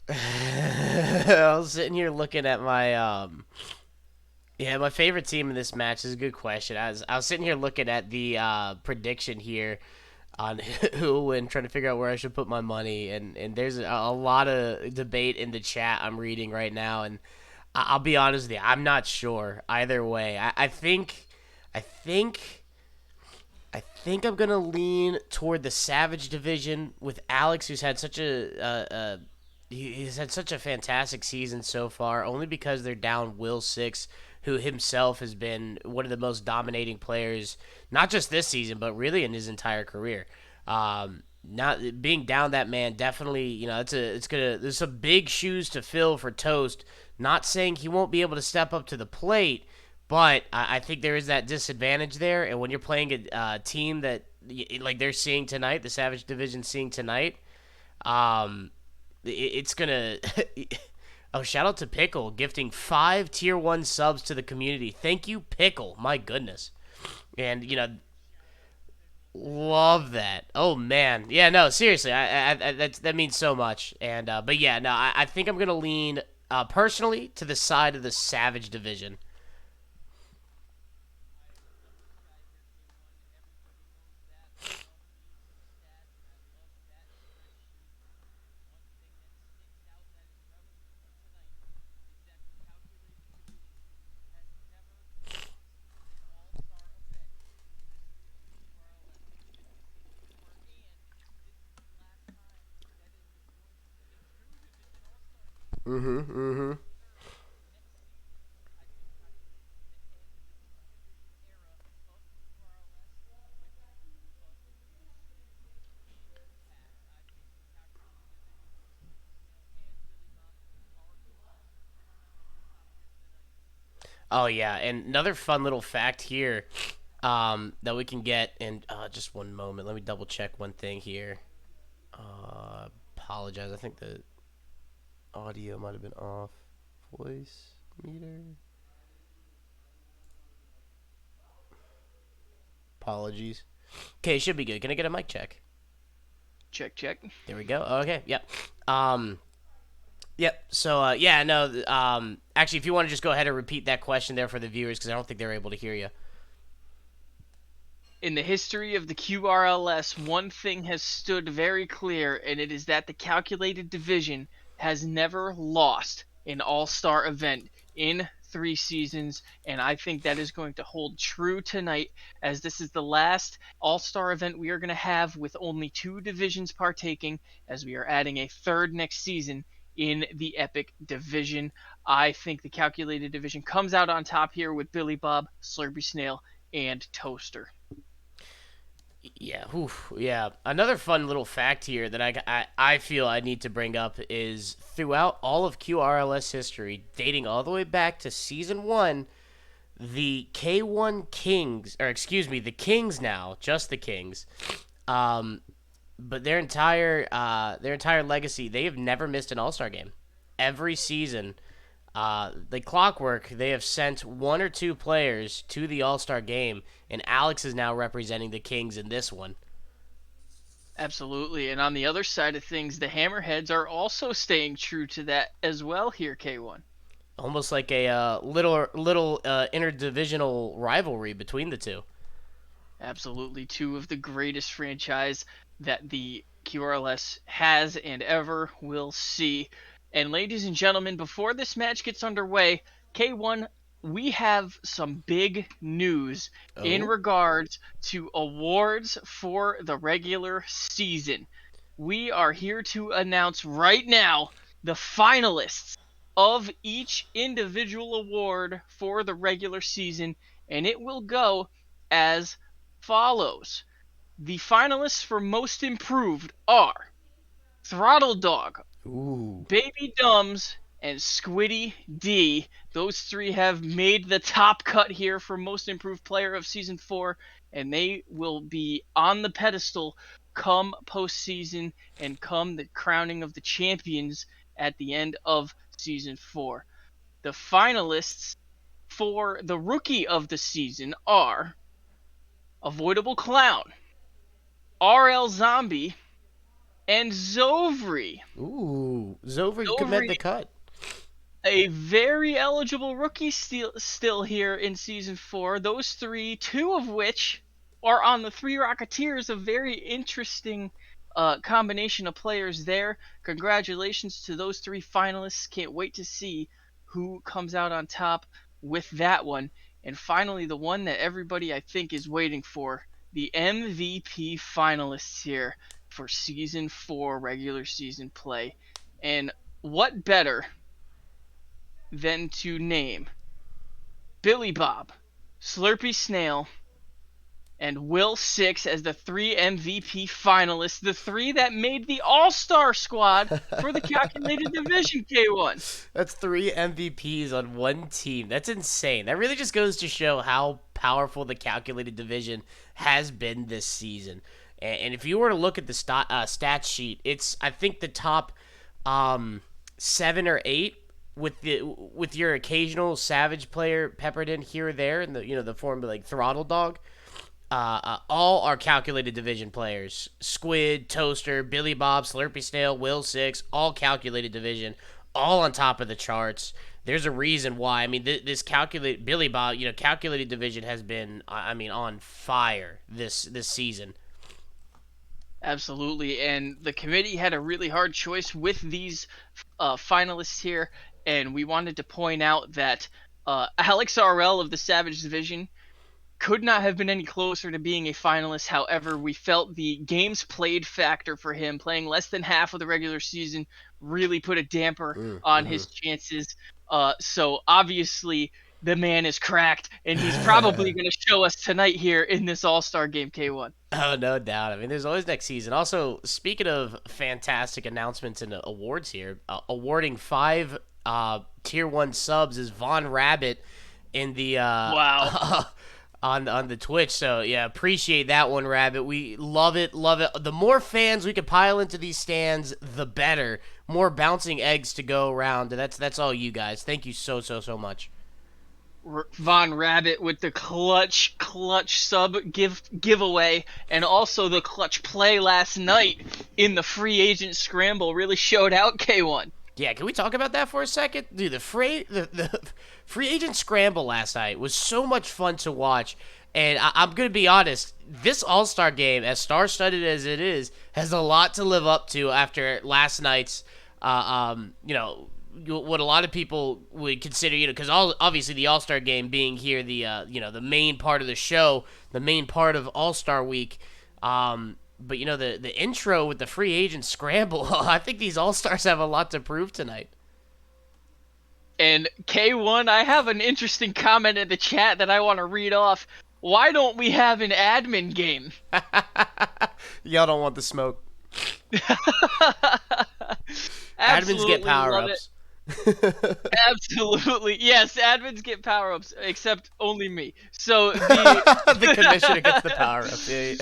I was sitting here looking at my favorite team in this match is a good question. I was sitting here looking at the prediction here on who will win, trying to figure out where I should put my money, and there's a lot of debate in the chat I'm reading right now, and I'll be honest with you, I'm not sure either way. I think I think I'm gonna lean toward the Savage division with Alex, who's had such he's had such a fantastic season so far. Only because they're down Will Six, who himself has been one of the most dominating players, not just this season, but really in his entire career. Not being down that man, definitely, there's some big shoes to fill for Toast. Not saying he won't be able to step up to the plate, but I think there is that disadvantage there, and when you're playing a team that like they're seeing tonight, the Savage Division seeing tonight, um, it's gonna. Oh, shout out to Pickle gifting 5 tier 1 subs to the community. Thank you, Pickle. My goodness, and love that. Oh man, yeah, no, seriously, that means so much. And but yeah, no, I think I'm gonna lean personally to the side of the Savage Division. Mm-hmm. Mm-hmm. Oh yeah, and another fun little fact here that we can get in just one moment. Let me double check one thing here. Apologize. I think the audio might have been off. Voice meter. Apologies. Okay, should be good. Can I get a mic check? Check, check. There we go. Okay. Yep. Um. Yep. So yeah. No. Actually, if you want to just go ahead and repeat that question there for the viewers, because I don't think they're able to hear you. In the history of the QRLS, one thing has stood very clear, and it is that the calculated division has never lost an All-Star event in 3 seasons, and I think that is going to hold true tonight, as this is the last All-Star event we are going to have with only 2 divisions partaking, as we are adding a third next season in the Epic division. I think the calculated division comes out on top here with Billy Bob, Slurpy Snail, and Toaster. Yeah, whew, yeah. Another fun little fact here that I feel I need to bring up is throughout all of QRLS history, dating all the way back to season 1, the K1 Kings, or excuse me, the Kings now, just the Kings, um, but their entire legacy, they have never missed an All Star game. Every season, the clockwork, they have sent 1 or 2 players to the All Star game, and Alex is now representing the Kings in this one. Absolutely. And on the other side of things, the Hammerheads are also staying true to that as well here, K1. Almost like a little interdivisional rivalry between the two. Absolutely. Two of the greatest franchise that the QRLS has and ever will see. And ladies and gentlemen, before this match gets underway, K1, we have some big news in Oh, regards to awards for the regular season. We are here to announce right now the finalists of each individual award for the regular season, and it will go as follows. The finalists for most improved are Throttle Dog, ooh, Baby Dumbs, and Squiddy D. Those three have made the top cut here for most improved player of season 4, and they will be on the pedestal come postseason and come the crowning of the champions at the end of season 4. The finalists for the rookie of the season are Avoidable Clown, RL Zombie, And Zovri. Ooh, Zover could make Zovri, the cut. a very eligible rookie still here in season 4. Those three, two of which are on the Three Rocketeers, a very interesting combination of players there. Congratulations to those three finalists. Can't wait to see who comes out on top with that one. And finally, the one that everybody I think is waiting for, the MVP finalists here for season 4 regular season play. And what better than to name Billy Bob, Slurpy Snail, and Will Six as the three MVP finalists, the three that made the All-Star squad for the calculated division K1. That's 3 MVPs on one team. That's insane. That really just goes to show how powerful the calculated division has been this season. And if you were to look at the stat sheet, it's I think the top 7 or 8 with your occasional Savage player peppered in here or there in the form of like Throttle Dog. All are calculated division players. Squid, Toaster, Billy Bob, Slurpy Snail, Will Six, all calculated division, all on top of the charts. There's a reason why. I mean, this calculate Billy Bob, calculated division has been, I mean, on fire this season. Absolutely, and the committee had a really hard choice with these finalists here, and we wanted to point out that Alex RL of the Savage Division could not have been any closer to being a finalist. However, we felt the games played factor for him, playing less than half of the regular season, really put a damper on his chances. So obviously, the man is cracked, and he's probably going to show us tonight here in this All-Star game K1. Oh, no doubt. I mean, there's always next season. Also, speaking of fantastic announcements and awards here, awarding 5 Tier 1 subs is Von Rabbit in the Wow. on the Twitch. So yeah, appreciate that one, Rabbit. We love it, love it. The more fans we can pile into these stands, the better. More bouncing eggs to go around. That's all you guys. Thank you so much. Von Rabbit with the clutch sub giveaway, and also the clutch play last night in the free agent scramble really showed out K1. Yeah, can we talk about that for a second? Dude, the free agent scramble last night was so much fun to watch. And I'm going to be honest, this All-Star game, as star-studded as it is, has a lot to live up to after last night's, what a lot of people would consider, because obviously the All-Star game being here, the main part of the show, the main part of All-Star week. But the intro with the free agent scramble, I think these All-Stars have a lot to prove tonight. And K1, I have an interesting comment in the chat that I want to read off. Why don't we have an admin game? Y'all don't want the smoke. Admins get power-ups. Absolutely. Yes, admins get power-ups, except only me. So the commissioner gets the power-ups. Yeah.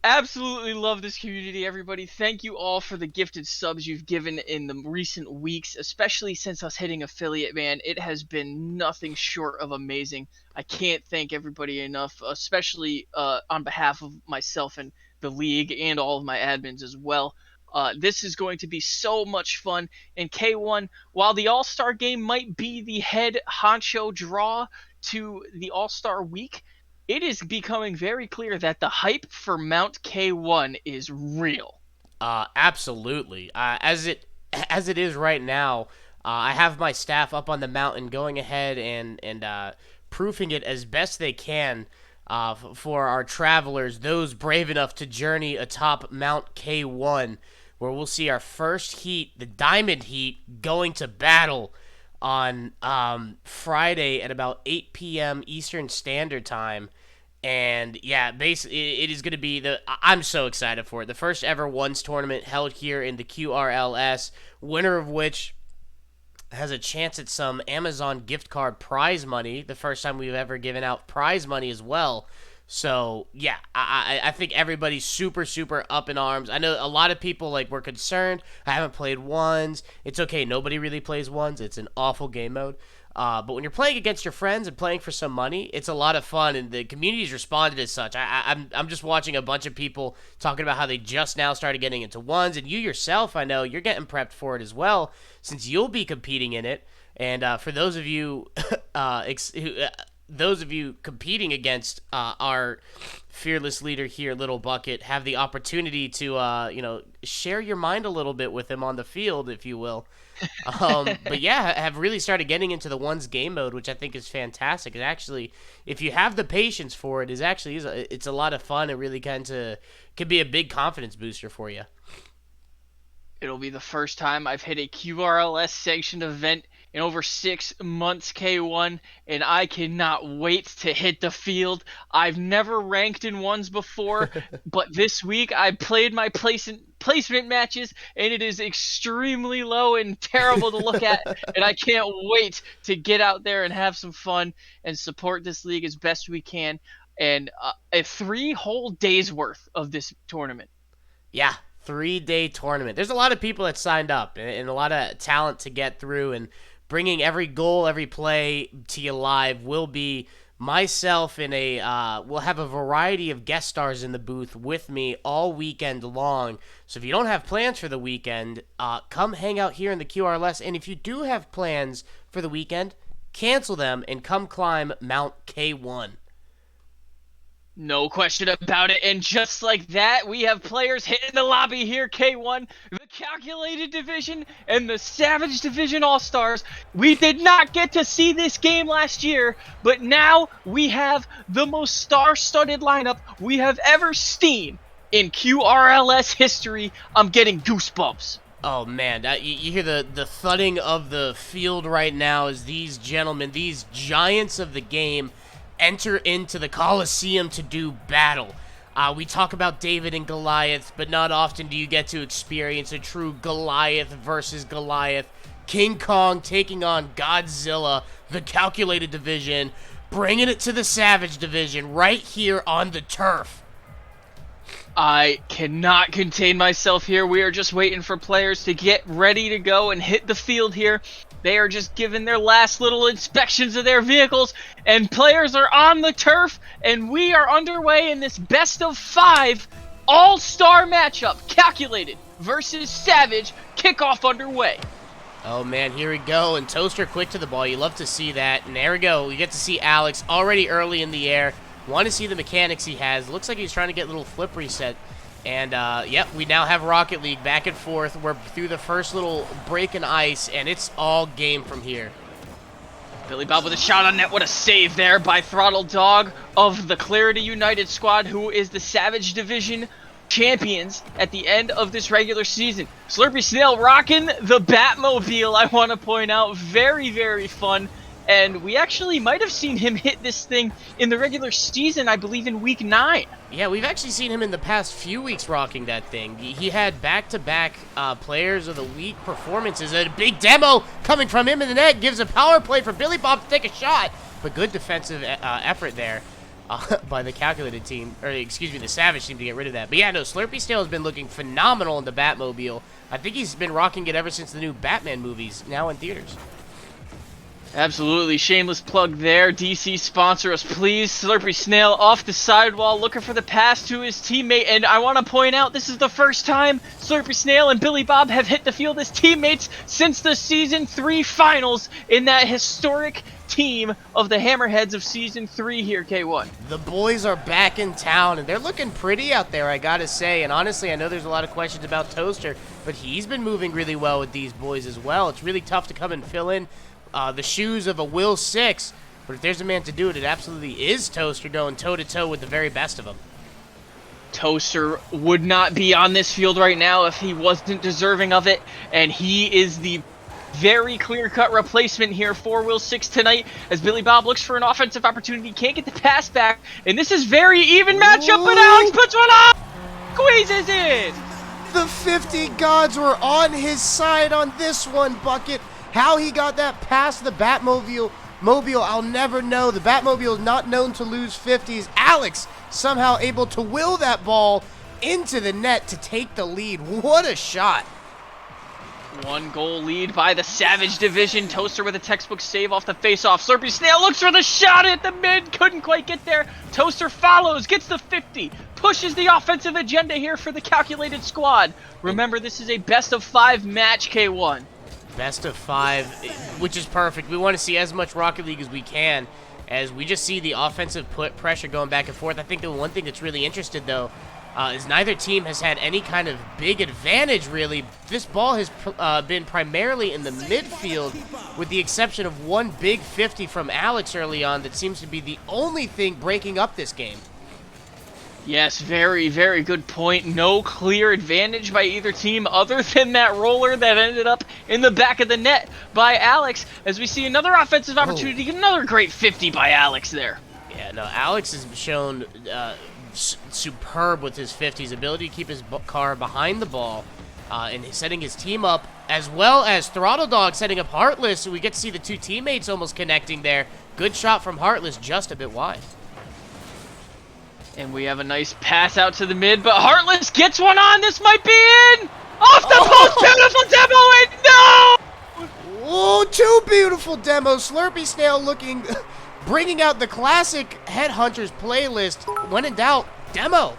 Absolutely love this community, everybody. Thank you all for the gifted subs you've given in the recent weeks, especially since us hitting affiliate, man. It has been nothing short of amazing. I can't thank everybody enough, especially on behalf of myself and the league and all of my admins as well. This is going to be so much fun. And K1, while the All-Star game might be the head honcho draw to the All-Star week, it is becoming very clear that the hype for Mount K1 is real. Absolutely. As it is right now, I have my staff up on the mountain going ahead and proofing it as best they can for our travelers, those brave enough to journey atop Mount K1, where we'll see our first heat, the Diamond Heat, going to battle on Friday at about 8 p.m. Eastern Standard Time. And yeah, basically, it is going to be I'm so excited for it. The first ever ones tournament held here in the QRLS, winner of which has a chance at some Amazon gift card prize money. The first time we've ever given out prize money as well. So yeah, I think everybody's super up in arms. I know a lot of people were concerned. I haven't played ones. It's okay. Nobody really plays ones. It's an awful game mode. But when you're playing against your friends and playing for some money, it's a lot of fun, and the community's responded as such. I'm just watching a bunch of people talking about how they just now started getting into ones, and you yourself, I know, you're getting prepped for it as well, since you'll be competing in it. And for those of you, those of you competing against our fearless leader here, Little Bucket, have the opportunity to share your mind a little bit with him on the field, if you will. But yeah, have really started getting into the ones game mode, which I think is fantastic. And actually, if you have the patience for it, it's a lot of fun. It really can be a big confidence booster for you. It'll be the first time I've hit a QRLS sanctioned event in over 6 months, K1, and I cannot wait to hit the field. I've never ranked in ones before, but this week I played my placement matches, and it is extremely low and terrible to look at, and I can't wait to get out there and have some fun and support this league as best we can. And a 3 whole days worth of this tournament. Yeah, 3-day tournament. There's a lot of people that signed up, and a lot of talent to get through, and bringing every goal, every play to you live will be myself we'll have a variety of guest stars in the booth with me all weekend long. So if you don't have plans for the weekend, come hang out here in the QRLS. And if you do have plans for the weekend, cancel them and come climb Mount K1. No question about it, and just like that, we have players hitting the lobby here, K1, the Calculated Division, and the Savage Division All-Stars. We did not get to see this game last year, but now we have the most star-studded lineup we have ever seen in QRLS history. I'm getting goosebumps. Oh man, you hear the thudding of the field right now as these gentlemen, these giants of the game, enter into the Coliseum to do battle. We talk about David and Goliath, but not often do you get to experience a true Goliath versus Goliath. King Kong taking on Godzilla, the Calculated Division, bringing it to the Savage Division right here on the turf. I cannot contain myself here. We are just waiting for players to get ready to go and hit the field here. They are just giving their last little inspections of their vehicles, and players are on the turf, and we are underway in this best of 5 all-star matchup. Calculated versus Savage, kickoff underway. Oh man, here we go, and Toaster quick to the ball. You love to see that, and there we go. We get to see Alex already early in the air. Want to see the mechanics he has. Looks like he's trying to get a little flip reset. And, yep, we now have Rocket League back and forth. We're through the first little break in ice, and it's all game from here. Billy Bob with a shot on net. What a save there by Throttle Dog of the Clarity United squad, who is the Savage Division champions at the end of this regular season. Slurpy Snail rocking the Batmobile, I want to point out. Very, very fun. And we actually might have seen him hit this thing in the regular season, I believe, in week 9. Yeah, we've actually seen him in the past few weeks rocking that thing. He had back-to-back Players of the Week performances. A big demo coming from him in the net gives a power play for Billy Bob to take a shot. But good defensive effort there by the Calculated team, or excuse me, the Savage team to get rid of that. But yeah, no, Slurpy Snail has been looking phenomenal in the Batmobile. I think he's been rocking it ever since the new Batman movies, now in theaters. Absolutely. Shameless plug there. DC, sponsor us, please. Slurpy Snail off the sidewall looking for the pass to his teammate. And I want to point out, this is the first time Slurpy Snail and Billy Bob have hit the field as teammates since the Season 3 finals in that historic team of the Hammerheads of Season 3 here, K1. The boys are back in town, and they're looking pretty out there, I gotta say. And honestly, I know there's a lot of questions about Toaster, but he's been moving really well with these boys as well. It's really tough to come and fill in the shoes of a Will 6, but if there's a man to do it, it absolutely is Toaster, going toe-to-toe with the very best of them. Toaster would not be on this field right now if he wasn't deserving of it, and he is the very clear-cut replacement here for Will 6 tonight, as Billy Bob looks for an offensive opportunity, can't get the pass back, and this is very even matchup, but Alex puts one up! Squeezes it! The 50 gods were on his side on this one, Bucket. How he got that past the Batmobile, I'll never know. The Batmobile is not known to lose 50s. Alex somehow able to will that ball into the net to take the lead. What a shot. One goal lead by the Savage division. Toaster with a textbook save off the face-off. Slurpy Snail looks for the shot at the mid. Couldn't quite get there. Toaster follows, gets the 50. Pushes the offensive agenda here for the calculated squad. Remember, this is a best-of-5 match, K1. Best of 5, which is perfect. We want to see as much Rocket League as we can, as we just see the offensive pressure going back and forth. I think the one thing that's really interesting, though, is neither team has had any kind of big advantage, really. This ball has been primarily in the midfield, with the exception of one big 50 from Alex early on that seems to be the only thing breaking up this game. Yes, very, very good point. No clear advantage by either team other than that roller that ended up in the back of the net by Alex, as we see another offensive opportunity. Another great 50 by Alex there. Yeah, no, Alex has shown superb with his 50s, ability to keep his car behind the ball and setting his team up, as well as Throttle Dog setting up Heartless, so we get to see the two teammates almost connecting there. Good shot from Heartless, just a bit wide. And we have a nice pass out to the mid, but Heartless gets one on. This might be in. Off the post, beautiful demo, and no! Oh, two beautiful demos. Slurpy Snail looking, bringing out the classic Headhunters playlist. When in doubt, demo.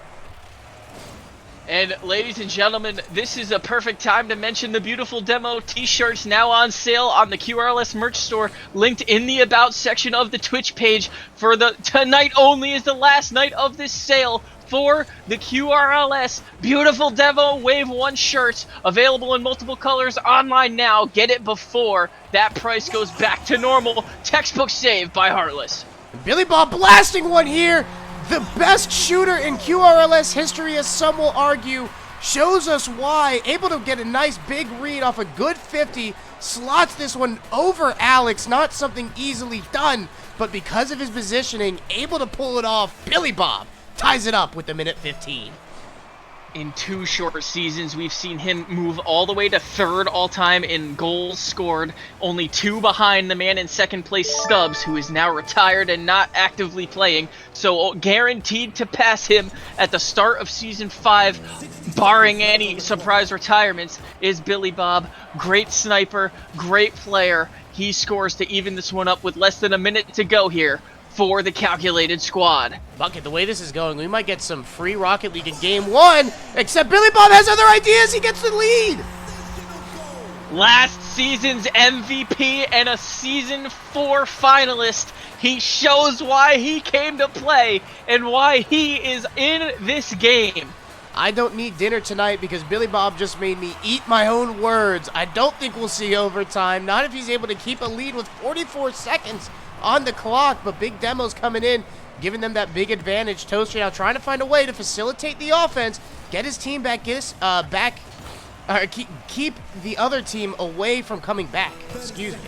And ladies and gentlemen, this is a perfect time to mention the beautiful demo t-shirts now on sale on the QRLS merch store, linked in the About section of the Twitch page. For the tonight only is the last night of this sale for the QRLS beautiful demo Wave 1 shirts, available in multiple colors online now. Get it before that price goes back to normal. Textbook save by Heartless. Billy Bob blasting one here. The best shooter in QRLS history, as some will argue, shows us why. Able to get a nice big read off a good 50, slots this one over Alex. Not something easily done, but because of his positioning, able to pull it off. Billy Bob ties it up with the minute 15. In 2 short seasons, we've seen him move all the way to 3rd all-time in goals scored, only 2 behind the man in 2nd place, Stubbs, who is now retired and not actively playing, so guaranteed to pass him at the start of Season 5, barring any surprise retirements, is Billy Bob. Great sniper, great player. He scores to even this one up with less than a minute to go here for the calculated squad. Bucket, the way this is going, we might get some free Rocket League in Game 1, except Billy Bob has other ideas. He gets the lead. Last season's MVP and a Season 4 finalist. He shows why he came to play and why he is in this game. I don't need dinner tonight because Billy Bob just made me eat my own words. I don't think we'll see overtime. Not if he's able to keep a lead with 44 seconds on the clock, but big demos coming in, giving them that big advantage. Toaster now trying to find a way to facilitate the offense, get his team back, keep the other team away from coming back. Excuse me.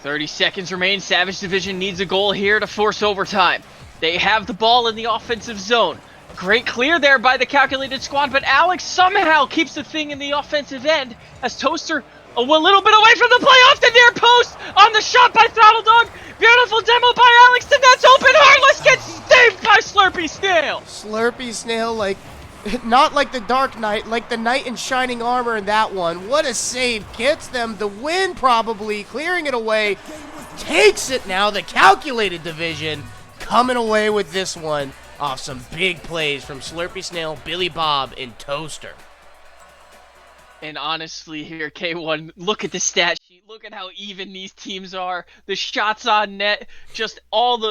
30 seconds remain. Savage Division needs a goal here to force overtime. They have the ball in the offensive zone. Great clear there by the calculated squad, but Alex somehow keeps the thing in the offensive end as Toaster a little bit away from the play off the near post on the shot by Throttle Dog. Beautiful demo by Alex. The net's open. Heartless gets saved by Slurpy Snail. Slurpy Snail, like, not like the Dark Knight, like the Knight in shining armor in that one. What a save. Gets them the win, probably. Clearing it away. Takes it now. The calculated division coming away with this one off some big plays from Slurpy Snail, Billy Bob, and Toaster. And honestly here, K1, look at the stat sheet. Look at how even these teams are. The shots on net, just all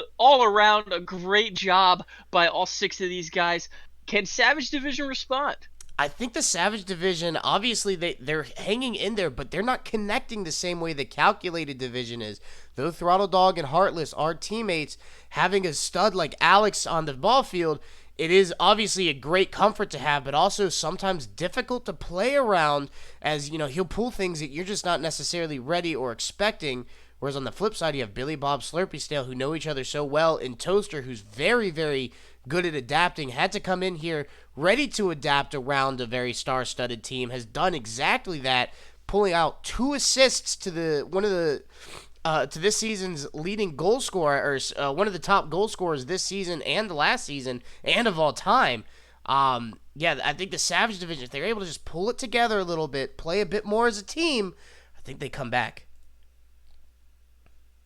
around a great job by all 6 of these guys. Can Savage Division respond? I think the Savage Division, obviously they're hanging in there, but they're not connecting the same way the Calculated Division is. Though Throttle Dog and Heartless are teammates, having a stud like Alex on the ball field, it is obviously a great comfort to have, but also sometimes difficult to play around, as, you know, he'll pull things that you're just not necessarily ready or expecting. Whereas on the flip side, you have Billy Bob, Slurpy Snail, who know each other so well, and Toaster, who's very, very good at adapting, had to come in here ready to adapt around a very star-studded team, has done exactly that, pulling out 2 assists to to this season's leading goal scorer, or one of the top goal scorers this season and the last season, and of all time. Yeah, I think the Savage division, if they're able to just pull it together a little bit, play a bit more as a team, I think they come back.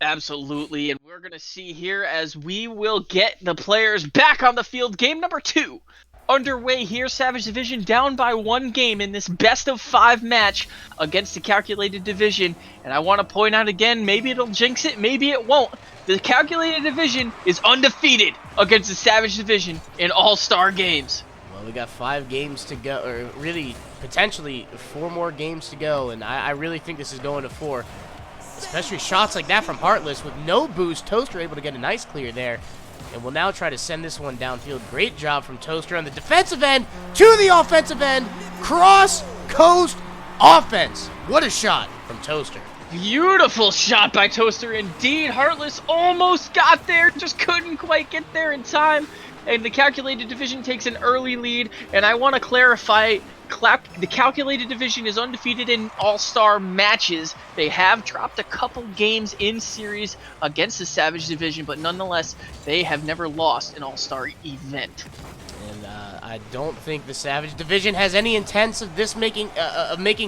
Absolutely, and we're going to see here as we will get the players back on the field. Game number 2 underway here. Savage Division down by 1 game in this best-of-5 match against the Calculated Division. And I want to point out again, maybe it'll jinx it, maybe it won't. The Calculated Division is undefeated against the Savage Division in All-Star games. Well, we got 5 games to go, or really, potentially 4 more games to go, and I really think this is going to 4. Especially shots like that from Heartless with no boost. Toaster able to get a nice clear there. And will now try to send this one downfield. Great job from Toaster on the defensive end to the offensive end. Cross coast offense. What a shot from Toaster. Beautiful shot by Toaster indeed. Heartless almost got there, just couldn't quite get there in time. And the Calculated Division takes an early lead. And I want to clarify, the Calculated Division is undefeated in All-Star matches. They have dropped a couple games in series against the Savage Division, but nonetheless, they have never lost an All-Star event. And I don't think the Savage Division has any intents of this making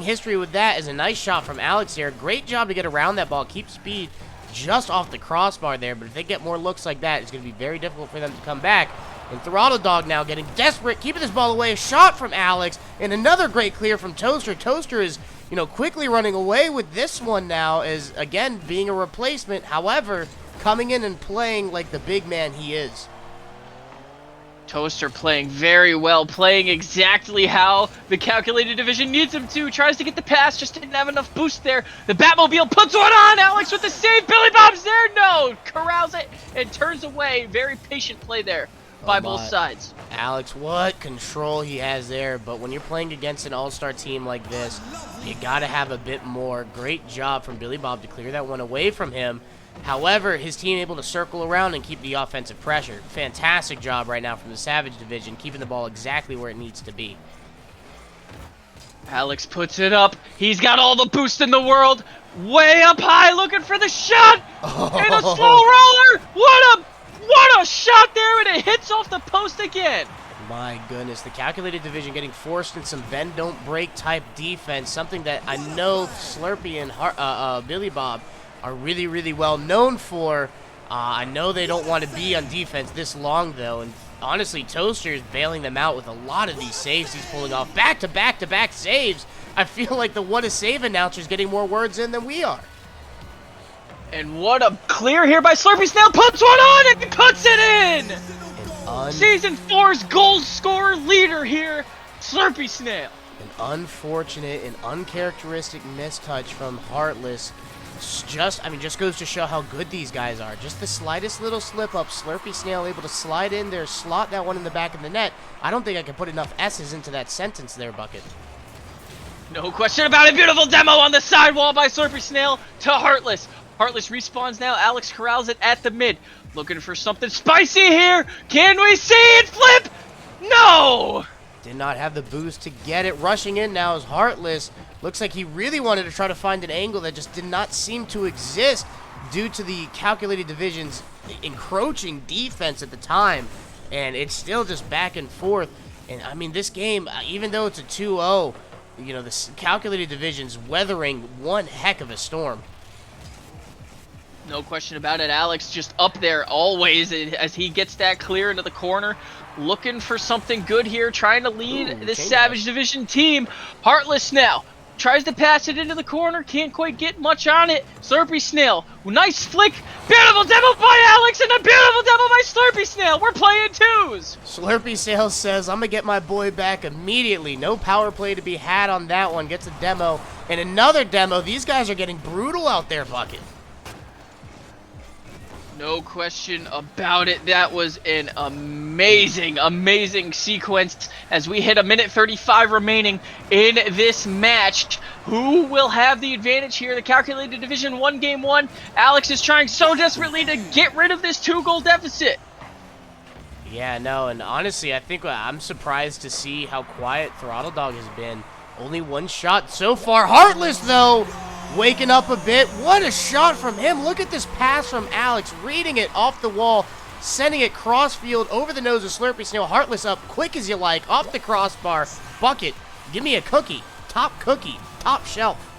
history with that. Is a nice shot from Alex here. Great job to get around that ball, keep speed just off the crossbar there. But if they get more looks like that, it's going to be very difficult for them to come back. And Throttle Dog now getting desperate, keeping this ball away. A shot from Alex, and another great clear from Toaster. Toaster is, quickly running away with this one now, as, again, being a replacement. However, coming in and playing like the big man he is. Toaster playing very well, playing exactly how the Calculated Division needs him to. Tries to get the pass, just didn't have enough boost there. The Batmobile puts one on. Alex with the save. Billy Bob's there. No. Corrals it and turns away. Very patient play there by both sides. Alex, what control he has there. But when you're playing against an all-star team like this, you got to have a bit more. Great job from Billy Bob to clear that one away from him. However, his team able to circle around and keep the offensive pressure. Fantastic job right now from the Savage Division, keeping the ball exactly where it needs to be. Alex puts it up. He's got all the boost in the world. Way up high, looking for the shot. And a slow roller. What a shot there, and it hits off the post again. My goodness, the Calculated Division getting forced in some bend don't break type defense, something that I know Slurpee and Billy Bob are really, really well known for. I know they don't want to be on defense this long, though, and honestly, Toaster is bailing them out with a lot of these saves he's pulling off. Back-to-back-to-back saves. I feel like the What a Save announcer is getting more words in than we are. And what a clear here by Slurpee Snail. Puts one on and he puts it in! Season 4's goal scorer leader here, Slurpee Snail. An unfortunate and uncharacteristic mistouch from Heartless. Just goes to show how good these guys are. Just the slightest little slip up, Slurpee Snail able to slide in there, slot that one in the back of the net. I don't think I can put enough S's into that sentence there, Bucket. No question about it. Beautiful demo on the sidewall by Slurpee Snail to Heartless. Heartless respawns now. Alex corrals it at the mid. Looking for something spicy here. Can we see it flip? No! Did not have the boost to get it. Rushing in now is Heartless. Looks like he really wanted to try to find an angle that just did not seem to exist due to the Calculated Division's encroaching defense at the time. And it's still just back and forth. And, I mean, this game, even though it's a 2-0, the Calculated Division's weathering one heck of a storm. No question about it. Alex just up there always as he gets that clear into the corner. Looking for something good here. Trying to lead this Savage Division team. Heartless now. Tries to pass it into the corner. Can't quite get much on it. Slurpee Snail. Nice flick. Beautiful demo by Alex and a beautiful demo by Slurpee Snail. We're playing twos. Slurpee Snail says, I'm going to get my boy back immediately. No power play to be had on that one. Gets a demo. And another demo. These guys are getting brutal out there, Bucket. No question about it. That was an amazing sequence as we hit 1:35 remaining in this match. Who will have the advantage here? The Calculated Division 1 Game 1. Alex is trying so desperately to get rid of this 2-goal deficit. Yeah, no, and honestly, I think I'm surprised to see how quiet Throttle Dog has been. Only one shot so far. Heartless, though, waking up a bit. What a shot from him. Look at this pass from Alex, reading it off the wall, sending it cross-field over the nose of Slurpee Snail. Heartless up quick as you like, off the crossbar. Bucket, give me a cookie, top shelf.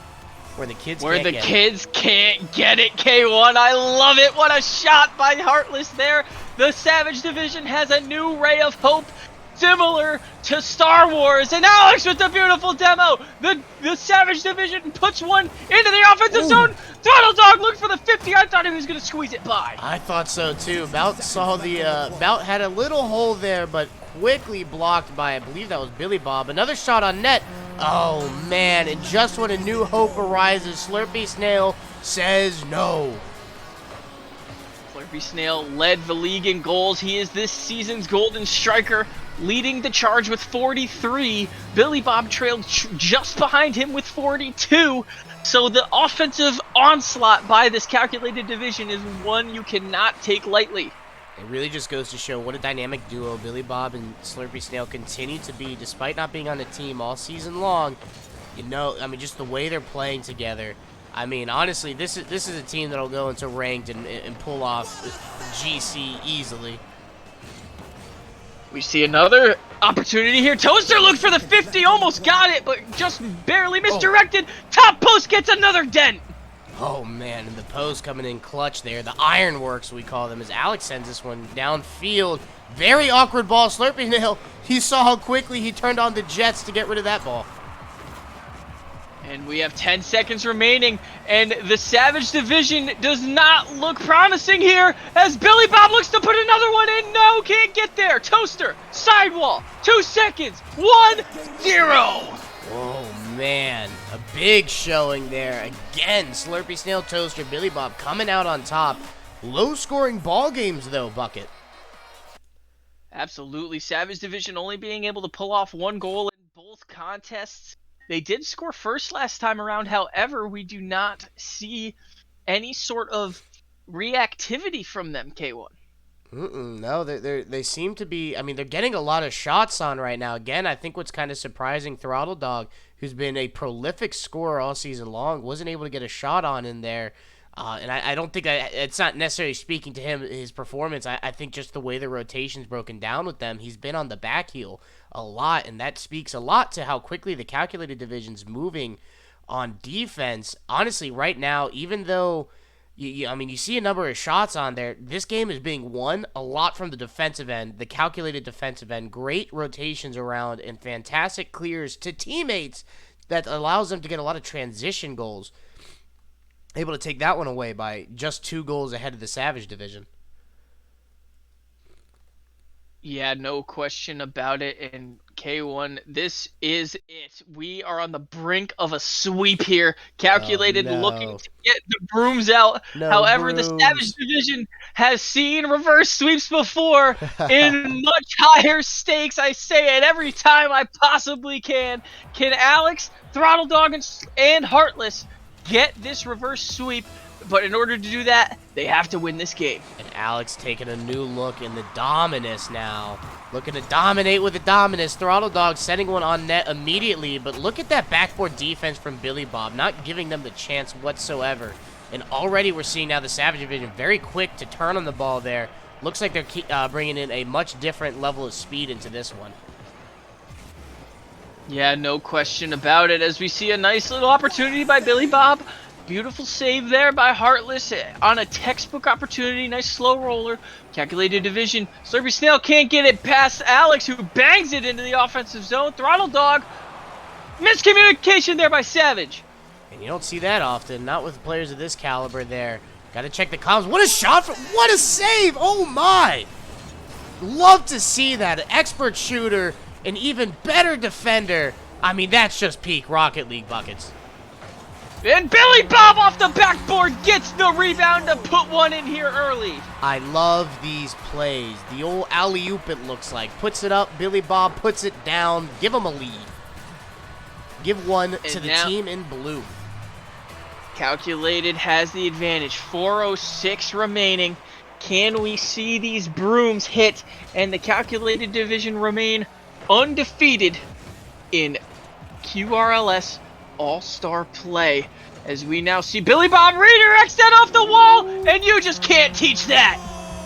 Where the kids can't get it, K1. I love it. What a shot by Heartless there. The Savage Division has a new ray of hope, similar to Star Wars. And Alex with the beautiful demo. The Savage Division puts one into the offensive zone. Throttle Dog looked for the 50. I thought he was going to squeeze it by. I thought so too. Bout saw the Bout had a little hole there, but quickly blocked by, I believe that was Billy Bob. Another shot on net. Oh man, and just when a new hope arises, Slurpee Snail says no. Slurpee Snail led the league in goals. He is this season's golden striker, leading the charge with 43. Billy Bob trailed just behind him with 42. So the offensive onslaught by this calculated division is one you cannot take lightly. It really just goes to show what a dynamic duo Billy Bob and Slurpee Snail continue to be, despite not being on the team all season long. You know, I mean, just the way they're playing together. I mean, honestly, this is a team that'll go into ranked and pull off GC easily. We see another opportunity here. Toaster looked for the 50, almost got it, but just barely misdirected. Top post gets another dent. Oh man, and the post coming in clutch there. The ironworks, we call them, as Alex sends this one downfield. Very awkward ball. Slurpee Snail, he saw how quickly he turned on the jets to get rid of that ball. And we have 10 seconds remaining, and the Savage Division does not look promising here as Billy Bob looks to put another one in. No, can't get there. Toaster, sidewall, 2 seconds, 1-0. Oh man, a big showing there. Again, Slurpee Snail, Toaster, Billy Bob coming out on top. Low-scoring ball games though, Bucket. Absolutely. Savage Division only being able to pull off 1 goal in both contests. They did score first last time around. However, we do not see any sort of reactivity from them, K1. No, they seem to be. I mean, they're getting a lot of shots on right now. Again, I think what's kind of surprising, Throttle Dog, who's been a prolific scorer all season long, wasn't able to get a shot on in there. And I don't think it's not necessarily speaking to him, his performance. I think just the way the rotation's broken down with them, he's been on the back heel a lot, and that speaks a lot to how quickly the calculated division's moving on defense. Honestly, right now, even though you see a number of shots on there, this game is being won a lot from the defensive end, the calculated defensive end. Great rotations around and fantastic clears to teammates that allows them to get a lot of transition goals. Able to take that one away by just 2 goals ahead of the Savage Division. Yeah, no question about it. And K1, this is it. We are on the brink of a sweep here. Calculated, looking to get the brooms out. However, the Savage Division has seen reverse sweeps before in much higher stakes. I say it every time I possibly can. Can Alex, Throttle Dog, and Heartless get this reverse sweep? But in order to do that, they have to win this game. And Alex taking a new look in the Dominus now. Looking to dominate with the Dominus. Throttle Dog setting one on net immediately. But look at that backboard defense from Billy Bob. Not giving them the chance whatsoever. And already we're seeing now the Savage Division very quick to turn on the ball there. Looks like they're bringing in a much different level of speed into this one. Yeah, no question about it. As we see a nice little opportunity by Billy Bob. Beautiful save there by Heartless on a textbook opportunity. Nice slow roller. Calculated division. Slurpee Snail can't get it past Alex, who bangs it into the offensive zone. Throttle Dog. Miscommunication there by Savage. And you don't see that often. Not with players of this caliber there. Got to check the comms. What a shot. What a save. Oh, my. Love to see that. An expert shooter. An even better defender. I mean, that's just peak Rocket League buckets. And Billy Bob off the backboard gets the rebound to put one in here early. I love these plays. The old alley-oop it looks like. Puts it up, Billy Bob puts it down. Give him a lead. Give one to the team in blue. Calculated has the advantage. 4:06 remaining. Can we see these brooms hit and the Calculated division remain undefeated in QRLS All-Star play, as we now see Billy Bob redirects that off the wall, and you just can't teach that.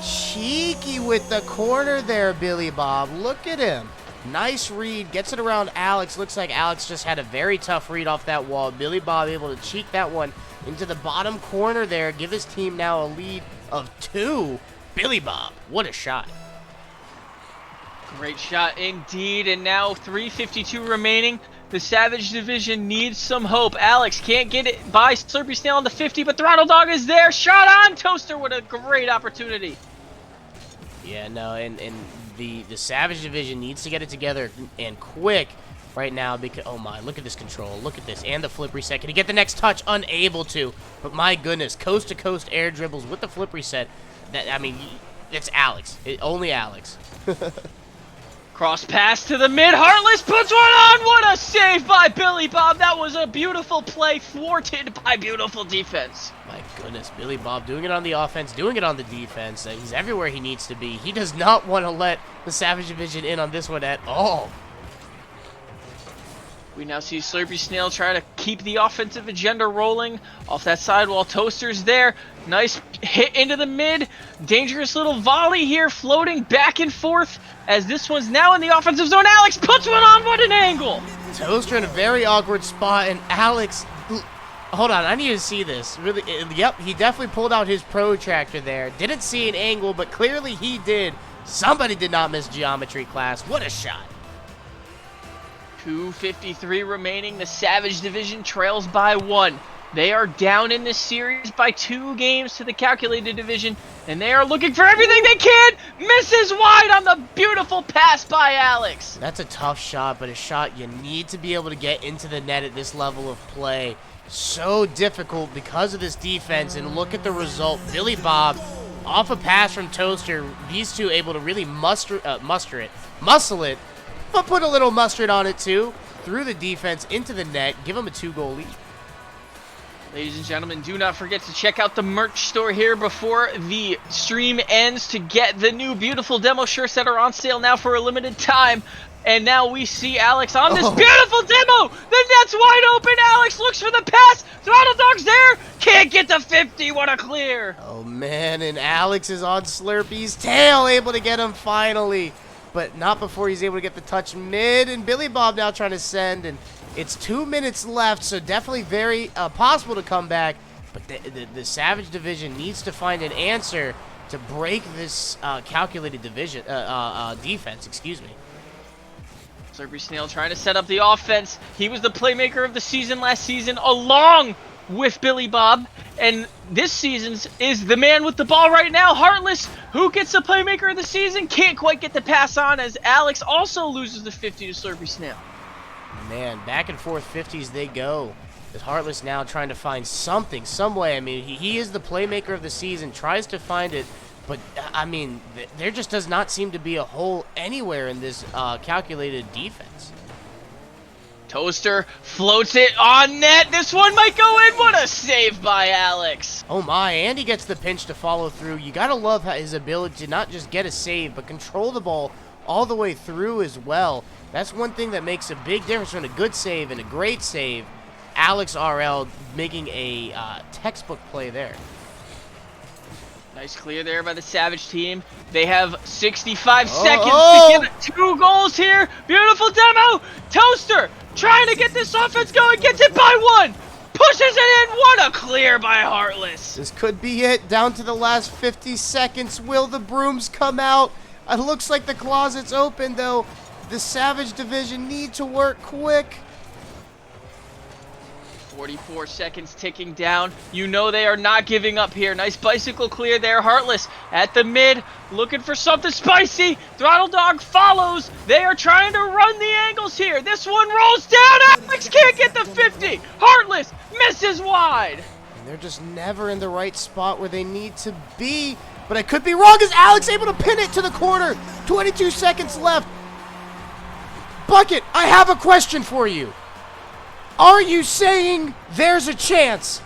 Cheeky with the corner there, Billy Bob. Look at him. Nice read. Gets it around Alex. Looks like Alex just had a very tough read off that wall. Billy Bob able to cheek that one into the bottom corner there. Give his team now a lead of 2. Billy Bob, what a shot. Great shot indeed, and now 3:52 remaining. The Savage Division needs some hope. Alex can't get it by Slurpee Snail on the 50, but Throttle Dog is there. Shot on Toaster. What a great opportunity. Yeah, no, and the Savage Division needs to get it together and quick right now because, oh my, look at this control. Look at this, and the flip reset. Can he get the next touch? Unable to, but my goodness, coast-to-coast air dribbles with the flip reset. I mean, it's Alex. Only Alex. Cross pass to the mid. Heartless puts one on. What a save by Billy Bob. That was a beautiful play, thwarted by beautiful defense. My goodness, Billy Bob doing it on the offense, doing it on the defense. He's everywhere he needs to be. He does not want to let the Savage Division in on this one at all. We now see Slurpee Snail try to keep the offensive agenda rolling off that sidewall. Toaster's there. Nice hit into the mid. Dangerous little volley here, floating back and forth as this one's now in the offensive zone. Alex puts one on. What an angle. Toaster in a very awkward spot, and Alex... Hold on, I need to see this. Really, yep, he definitely pulled out his protractor there. Didn't see an angle, but clearly he did. Somebody did not miss geometry class. What a shot. 2:53 remaining. The Savage Division trails by 1. They are down in this series by 2 games to the Calculated Division, and they are looking for everything they can. Misses wide on the beautiful pass by Alex. That's a tough shot, but a shot you need to be able to get into the net at this level of play. So difficult because of this defense, and look at the result. Billy Bob, off a pass from Toaster, these two able to really muscle it, but put a little mustard on it too, through the defense into the net, give them a 2-goal lead. Ladies and gentlemen, do not forget to check out the merch store here before the stream ends to get the new beautiful demo shirts that are on sale now for a limited time. And now we see Alex on this beautiful demo. The net's wide open. Alex looks for the pass. Throttle Dog's there. Can't get the 50. What a clear. Oh, man, and Alex is on Slurpee's tail, able to get him finally. But not before he's able to get the touch mid. And Billy Bob now trying to send. And it's 2 minutes left, so definitely very possible to come back. But the Savage Division needs to find an answer to break this calculated division defense. Excuse me. Slurpee Snail trying to set up the offense. He was the playmaker of the season last season, along with Billy Bob. And this season's is the man with the ball right now, Heartless, who gets the playmaker of the season. Can't quite get the pass on as Alex also loses the 50 to Slurpee Snail. Man, back and forth 50s they go. With Heartless now trying to find something, some way. I mean, he is the playmaker of the season, tries to find it. But, I mean, there just does not seem to be a hole anywhere in this calculated defense. Toaster floats it on net. This one might go in. What a save by Alex. Oh, my. And he gets the pinch to follow through. You got to love his ability to not just get a save, but control the ball all the way through as well. That's one thing that makes a big difference between a good save and a great save. Alex RL making a textbook play there. Nice clear there by the Savage team. They have 65 seconds to get 2 goals here. Beautiful demo. Toaster trying to get this offense going. Gets it by 1. Pushes it in. What a clear by Heartless. This could be it. Down to the last 50 seconds. Will the brooms come out? It looks like the closet's open, though. The Savage Division need to work quick. 44 seconds ticking down. You know they are not giving up here. Nice bicycle clear there. Heartless at the mid, looking for something spicy. Throttle Dog follows. They are trying to run the angles here. This one rolls down. Alex can't get the 50. Heartless misses wide. And they're just never in the right spot where they need to be. But I could be wrong. Is Alex able to pin it to the corner? 22 seconds left. Bucket, I have a question for you. Are you saying there's a chance?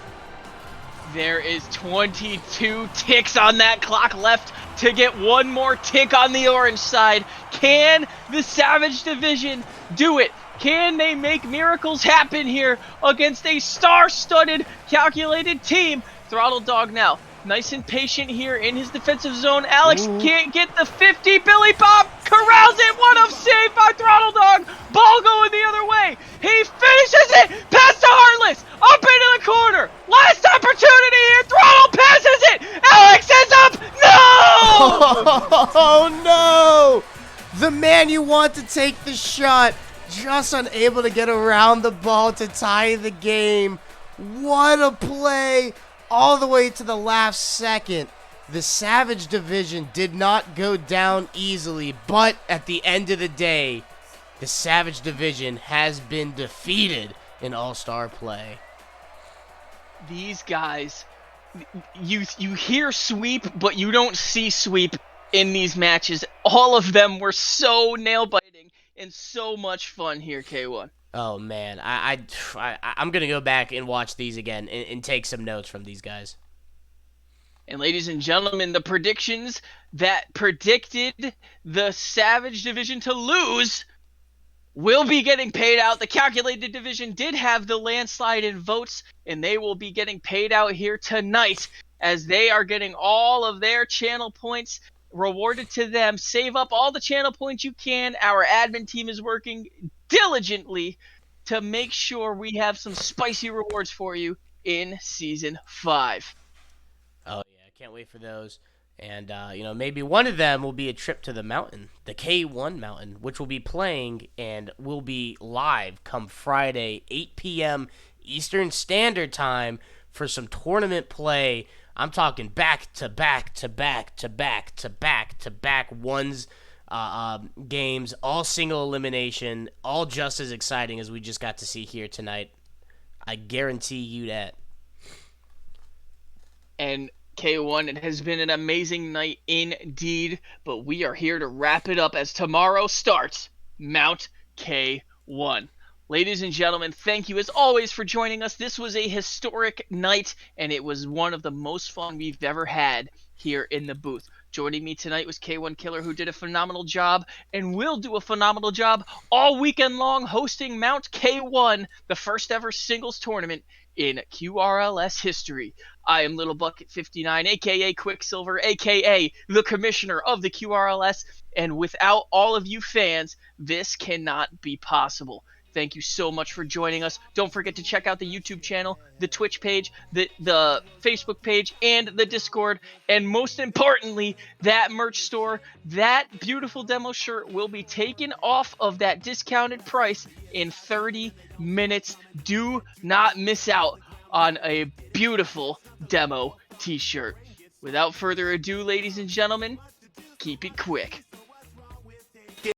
There is 22 ticks on that clock left to get one more tick on the orange side. Can the Savage Division do it? Can they make miracles happen here against a star-studded, calculated team? Throttle Dog now Nice and patient here in his defensive zone. Alex Ooh. can't get the 50. Billy Bob corrals it. What a save by Throttle Dog. Ball going the other way. He finishes it. Pass to Heartless. Up into the corner. Last opportunity here. Throttle passes it. Alex is up. No! Oh no! The man you want to take the shot, just unable to get around the ball to tie the game. What a play! All the way to the last second. The Savage division did not go down easily, but at the end of the day, the Savage division has been defeated in All-Star play. These guys, you hear sweep, but you don't see sweep in these matches. All of them were so nail-biting and so much fun here, K1. Oh man, I'm gonna go back and watch these again and take some notes from these guys. And ladies and gentlemen, the predictions that predicted the Savage division to lose will be getting paid out. The Calculated division did have the landslide in votes, and they will be getting paid out here tonight as they are getting all of their channel points rewarded to them. Save up all the channel points you can. Our admin team is working diligently to make sure we have some spicy rewards for you in Season 5. Oh yeah, I can't wait for those. And maybe one of them will be a trip to the mountain, the K1 mountain, which will be playing and will be live come Friday, 8 p.m. Eastern Standard Time for some tournament play. I'm talking back to back to back to back to back to back ones games, all single elimination, all just as exciting as we just got to see here tonight. I guarantee you that. And K1, it has been an amazing night indeed, but we are here to wrap it up as tomorrow starts Mount K1. Ladies and gentlemen, thank you as always for joining us. This was a historic night, and it was one of the most fun we've ever had here in the booth. Joining me tonight was K1 Killer, who did a phenomenal job and will do a phenomenal job all weekend long hosting Mount K1, the first ever singles tournament in QRLS history. I am Little Bucket 59, aka Quicksilver, aka the commissioner of the QRLS, and without all of you fans, this cannot be possible. Thank you so much for joining us. Don't forget to check out the YouTube channel, the Twitch page, the Facebook page, and the Discord. And most importantly, that merch store. That beautiful demo shirt will be taken off of that discounted price in 30 minutes. Do not miss out on a beautiful demo t-shirt. Without further ado, ladies and gentlemen, keep it quick.